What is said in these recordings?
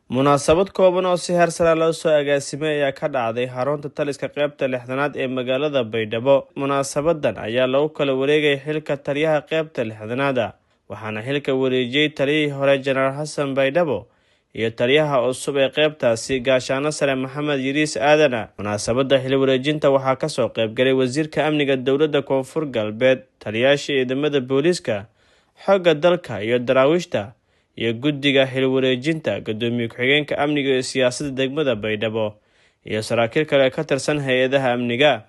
munaasabad kooban oo si heer sare loo soo agaasimay ayaa ka dhacday xarunta taliska qaybta 6aad ee magaalada Baydhabo. Munaasabadan ayaa lagu kala wareegay xilka taliyaha qaybta 6aad, waxaana xilka wareejiyay taliyihii hore General Xasan Baydhabo iyo taliyaha cusub ee qaybtaasi Gaashaano Sare Maxamed Yiriis Aadan. Munaasabada xil wareejinta waxaa ka soo qayb galay wasiirka amniga dowladda Koonfur Galbeed, taliyaasha ciidamada booliska, xogga dalka iyo daraawiishta, iyo guddiga xil wareejinta gudoomiye ku-xigeenka amniga iyo siyaasadda degmada Baydhabo iyo saraakiil kale ka tirsan hay'adaha amniga.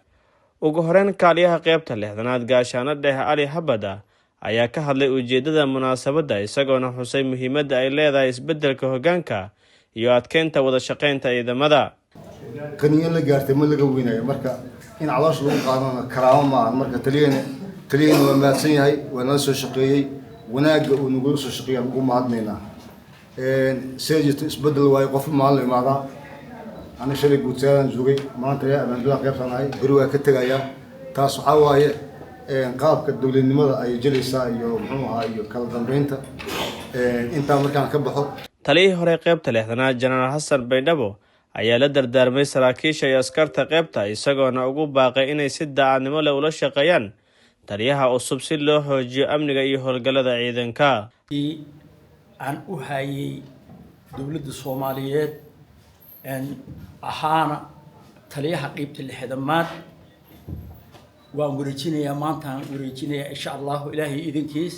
Ugu horeyn kaaliyaha qaybta 6aad Gaashaano Dhexe Ali Habada ayaa ka hadlay ujeedada munaasabada, isagoona xusay muhiimadda ay leedahay isbeddelka hoggaanka iyo adkeynta wada shaqeynta ciidamada. qaniyo la gaartay ma laga weynayo marka in caloosh lagu qaadana karaamo maahan. marka taliyana waa mahadsan yahay, waa nala soo shaqeeyey, wanaagga uu nagu soo shaqeeyay ugu mahadnaynaa. seejito isbeddel waayo qof maalin imaadaa. ana shalay guudsaadaan joogay, maanta ayaa abaandulaan qaybsanahay, beri waa ka tegayaa. taas waxaa waaye qaabka dowladnimada ay jelaysaa iyo muxuu ahaa iyo kala dambeynta. intaa markaan ka baxo, taliyihii hore qaybta 6aad General Xasan Baydhabo ayaa la dardaarmay saraakiisha iyo askarta qaybta, isagoona ugu baaqay inay si daacadnimo leh ula shaqeeyaan taliyaha cusub si loo xoojiyo amniga iyo howlgallada ciidanka. aan u hayay dowladda Soomaaliyeed ahaana taliyaha qaybta 6aad waan wareejinayaa maanta insha Allah ilaahay idinkiis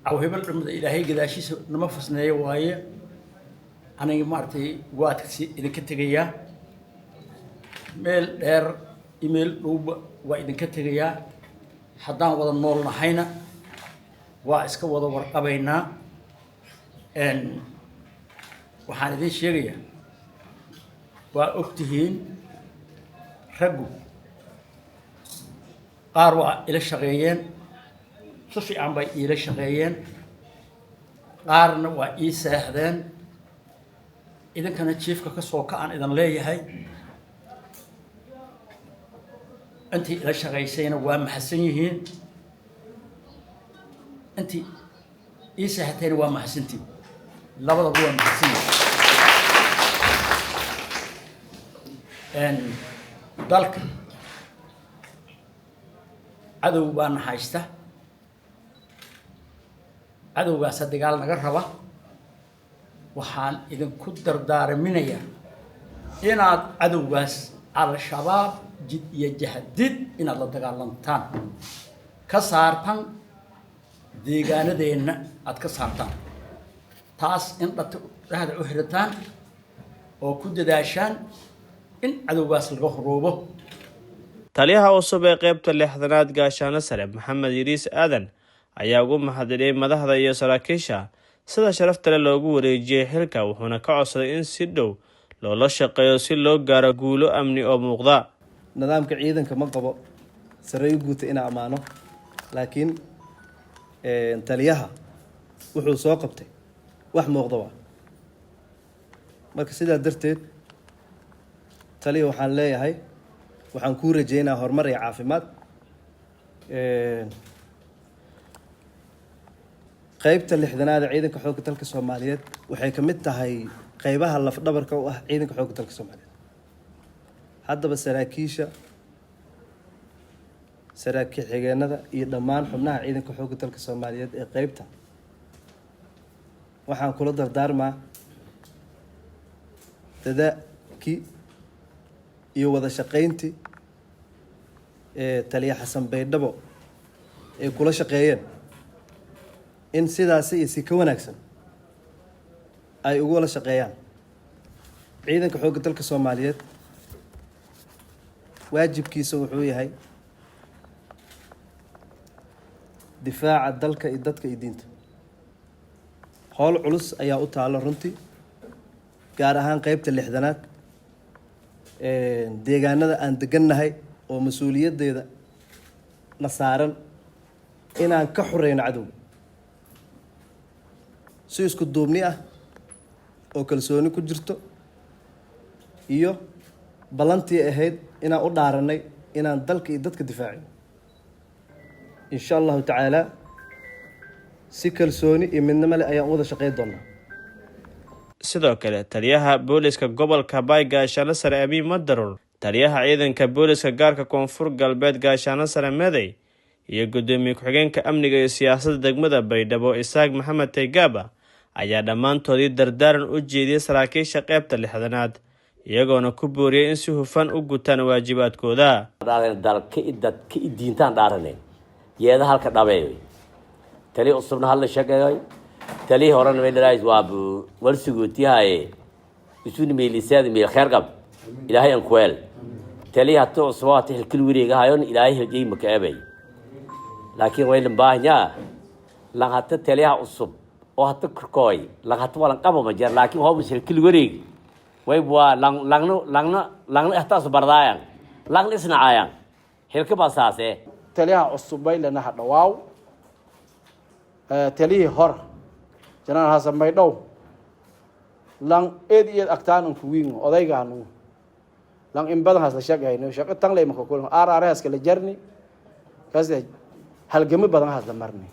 awheebal dhamada ilaahay gadaashiisa nama fasneeyo waaye aniga maartay waa idinka tegayaa meel dheer email dhuuba waa idinka tegayaa. haddaan wada nool nahayna waa iska wada warqabaynaa. waxaan idin sheegayaa, waa ogtihiin raggu qaar waa ila shaqeeyeen, si fiican bay ila shaqeeyeen, qaarna waa ii seexdeen. idinkana jiifka ka soo kacaan idan leeyahay, intii ila shaqaysayna waa maxsan yihiin, intii ii seexatayna waa maxsantiin, labadaba waa maxsan yihiin. dalka cadow baan haysta, cadowgaasa dagaal naga raba. waxaan idinku dardaarminayaa inaad cadowgaas al-shabaab jid iyo jahadid inaad la dagaalantaan, ka saartan deegaanadeenna aad ka saartaan. taas in dhahda u xirataan oo ku dadaashaan in cadowgaas laga horoobo. taliyaha cusub ee qaybta 6aad Gaashaano Sare Maxamed Yiriis Aadan ayaa ugu mahadceliyay madaxda iyo saraakiisha sida sharafta leh loogu wareejiyay xilka, wuxuuna ka codsaday in si dhow loola shaqeeyo si loo gaaro guulo amni oo muuqda. nidaamka ciidanka ma qabo sareeyo guuta in amaano, laakiin taliyaha wuxuu soo qabtay wax muuqda waa. marka sidaa darteed taliya waxaan leeyahay, waxaan kuu rajaynayaa horumar iyo caafimaad. qaybta 6aad ciidanka xoogga dalka Soomaaliyeed waxay ka mid tahay qaybaha laf-dhabarka u ah ciidanka xoogga dalka Soomaaliyeed. haddaba saraakiisha, saraakiil xigeenada iyo dhammaan xubnaha ciidanka xoogga dalka Soomaaliyeed ee qaybta, waxaan kula dardaarmaa dadaalkii iyo wada shaqeyntii taliya Xasan Baydhabo ay kula shaqeeyeen in sidaasi iyo si ka wanaagsan ay ugu wada shaqeeyaan. ciidanka xoogga dalka Soomaaliyeed waajibkiisa wuxuu yahay difaaca dalka iyo dadka iyo diinta. howl culus ayaa u taalo runtii, gaar ahaan qaybta 6aad. deegaanada aan degannahay oo mas-uuliyaddeeda na saaran inaan ka xoreyno cadowga si isku duubni ah oo kalsooni ku jirto, iyo ballantii ahayd inaan u dhaaranay inaan dalka iyo dadka difaacino. insha allahu tacaala si kalsooni iyo midnimo leh ayaan wada shaqeyn doonaa. sidoo kale taliyaha booliska gobolka Bay gaashaano sare Amiin Madarur, taliyaha ciidanka booliska gaarka Koonfur Galbeed gaashaano sare Meday iyo gudoomiye ku-xigeenka amniga iyo siyaasadda degmada Baydhabo Isaaq Maxamed Teygaba ayaa dhammaantoodii dardaaran u jeediyay saraakiisha qaybta 6aad iyagoona ku booriyay in si hufan u gutaan waajibaadkooda. dalka dadka diintaan dhaaranay yeeda halka dhabeeyay tali usubna hal shaqeeyay tali horena weelarays waabu warsigootiyahay isuun meelisaad meel khair qab ilaahay aan kuweel tali hato usbaati hilkil wiriga hayon ilaahay hilgay makaabay laakiin weelan baahnya la hatta taliha usub oo hatta korkooy la hatta walan qabo ma jeer laakiin hoob hilkil wiriga way waa langna ihtaas bardaayan lang isnaayan hilka basaase taliha usubay lana hadawaaw talihi hor janaan hasan Baydhabo lang eed agtaan ku wiin odaygaanu lang in badan has la shaqeeyay shaqo tan leey marka kulmo RRS kala jarni kaasay halgami badan has la marni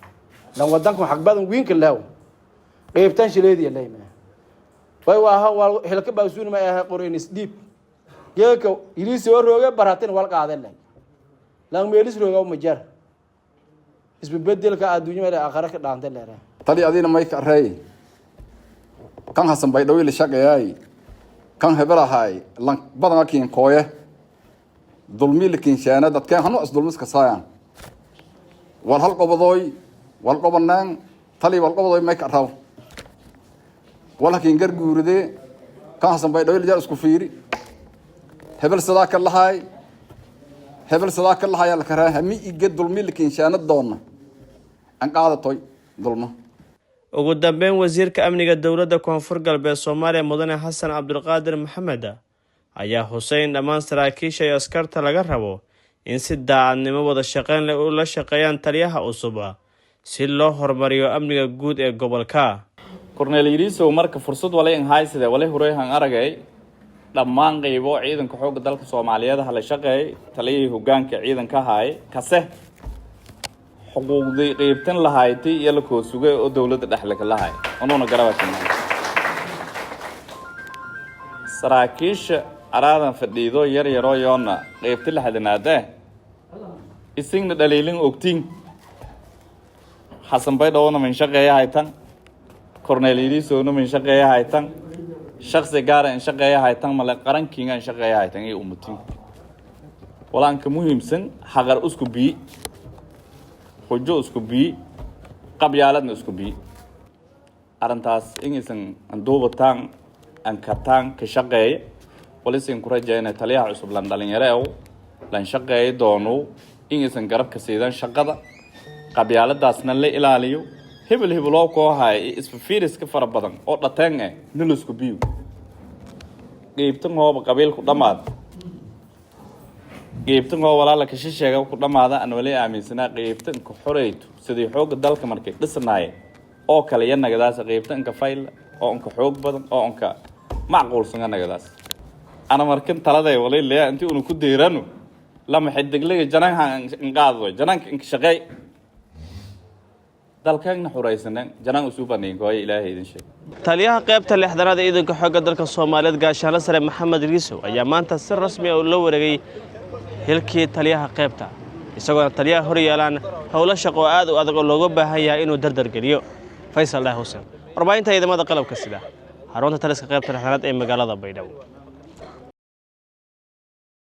lang wadanku xaq badan wiin ka laaw qeybtan shileedii leeyma way waa hilka baasuun ma aha qoreenis diib geeka iliisoo rooga baratin wal qaadan leh lang meelis rooga ma jar isbedelka adduunyada aakhira ka dhaantay leeyahay tali adina may ka reey kan hasan Baydhabo la shaqeeyay kan hebelahay lan badan kiin kooye dulmi lakin shaana dadkan hanu asdulmiska saayaan wal hal qobadooy wal qobanaan tali wal qobadooy may ka raw walakin garguuride kan hasan Baydhabo la isku fiiri hebel sadaaka lahay la karaa hami iga dulmi lakin shaana doona an qaadatoy dulma. ugu dambeyn wasiirka amniga dowladda Koonfur Galbeed Soomaaliya Mudane Xasan Cabdulqaadir Maxamed ayaa Hussein dhammaan saraakiisha iyo askarta laga rabo in si daacadnimo wada shaqeyn leh u la shaqeeyaan taliyaha cusub si loo horumariyo amniga guud ee gobolka. Korneel Yiriisow marka fursad wala in haysada wala horeeyaan aragay dhammaan qaybo ciidanka xoogga dalka Soomaaliyeed hala shaqeey taliyihii hoggaanka ciidanka haay kase xuquuqdii qaybtan lahaaytay iyo la koo sugay oo dawladda dhaxalka lahaay onoona garabaashnaa saraakiisha araadan fadhiido yar yoona qaybta 6aad isagna dhaliilin ogtiin Xasan Baydhabo min shaqeeya haytan Korneel Yiriisow min shaqeeya haytan shakhsi gaar ah in shaqeeya haytan mala qarankiga in shaqeeya haytan ay ummatin walaanka muhiimsan xaqar isku bi xujo isku bi qabyaaladna isku bi arintaas inaysan anduubataan an kataan ka shaqeey walisin ku rajaynaa taliyaha cusub lan dhalinyaro lan shaqeey doono inaysan garab ka siidan shaqada qabyaaladaasna la ilaaliyo hebel oo ko hay isfiiriska fara badan oo dhateen nilusku biyo qeybtan hooba qabiilku dhamaad qeybtan oo walaala ka shisheega ku dhamaada aan wali aaminsanaa qeybtan ku xoreeyto sidii xoog dalka markay dhisnaay oo kale yanagadaas qeybtan ka fayl oo anka xoog badan oo anka macquulsan nagadaas ana markan taladay wali leeyahay intii uu ku deerano lama xidiglaga janaanka qaado janaanka in shaqay dalkayna xuraysanaan janaan usuubanay gooy ilaahay idin sheeg. taliyaha qaybta 6aad ee ciidanka xoogga dalka Soomaaliyeed gaashaano sare Maxamed Yiriisow ayaa maanta si rasmi ah loo wareegay hilkii taliyaha qaybta isagoo taliyaha hor yeelan hawlo shaqo aad u adag oo looga baahan yahay inuu dardar geliyo. Faysal Hussein warbaahinta ciidamada qalabka sida xarunta taliska qaybta 6aad ee magaalada Baydhabo.